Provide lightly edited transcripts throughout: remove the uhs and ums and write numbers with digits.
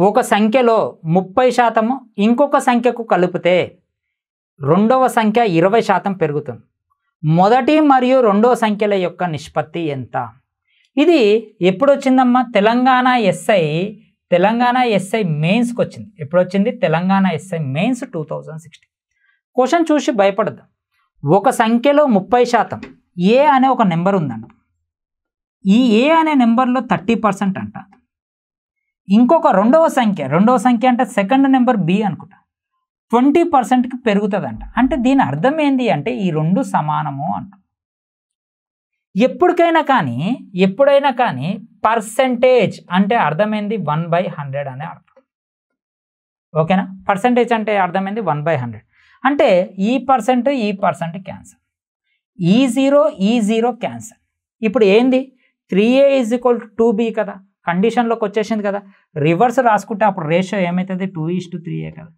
ఒక సంఖ్యలో 30% ఇంకొక సంఖ్యకు కలిపితే రెండవ సంఖ్య 20% పెరుగుతుంది. మొదటి మరియు రెండవ సంఖ్యల యొక్క నిష్పత్తి ఎంత? ఇది ఎప్పుడు వచ్చిందమ్మా? తెలంగాణ ఎస్ఐ మెయిన్స్కి వచ్చింది. ఎప్పుడు వచ్చింది? Telangana SI mains 2016. క్వశ్చన్ చూసి భయపడద్దు. ఒక సంఖ్యలో 30% ఏ అనే ఒక నెంబర్ ఉందంట. ఈ ఏ అనే నెంబర్లో 30% అంట. ఇంకొక రెండవ సంఖ్య అంటే సెకండ్ నెంబర్ బి అనుకుంటా 20%కి పెరుగుతుందంట. అంటే దీని అర్థం ఏంటి అంటే ఈ రెండు సమానము అంట. ఎప్పుడైనా కానీ పర్సెంటేజ్ అంటే అర్థమైంది 1/100 అనే అర్థం. ఓకేనా? పర్సెంటేజ్ అంటే అర్థమైంది 1/100 అంటే ఈ పర్సెంట్ క్యాన్సల్, ఈ జీరో క్యాన్సల్. ఇప్పుడు ఏంది? 3a = 2b కదా, కండిషన్లోకి వచ్చేసింది కదా. రివర్స్ రాసుకుంటే అప్పుడు రేషియో ఏమవుతుంది? 2:3 కదా.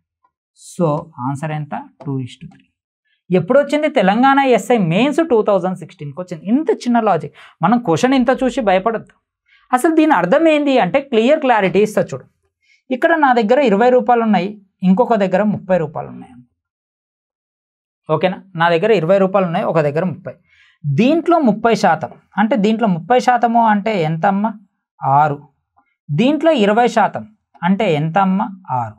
సో ఆన్సర్ ఎంత? 2:3. ఎప్పుడు వచ్చింది? తెలంగాణ ఎస్ఐ మెయిన్స్ 2016కి వచ్చింది. ఇంత చిన్న లాజిక్. మనం క్వశ్చన్ ఇంత చూసి భయపడద్దు. అసలు దీని అర్థం ఏంది అంటే క్లారిటీ ఇస్తా చూడు. ఇక్కడ నా దగ్గర 20 రూపాయలు ఉన్నాయి, ఇంకొక దగ్గర 30 రూపాయలు ఉన్నాయి. ఓకేనా? నా దగ్గర 20 రూపాయలు ఉన్నాయి, ఒక దగ్గర 30. దీంట్లో 30% అంటే దీంట్లో 30% అంటే ఎంత అమ్మా? 6. దీంట్లో 20% అంటే ఎంత అమ్మా? 6.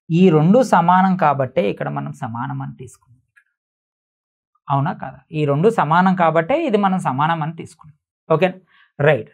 ఈ రెండు సమానం కాబట్టే ఇక్కడ మనం సమానం అని తీసుకున్నాం. అవునా కాదా? ఈ రెండు సమానం కాబట్టే ఇది మనం సమానం అని తీసుకున్నాం. ఓకేనా? రైట్.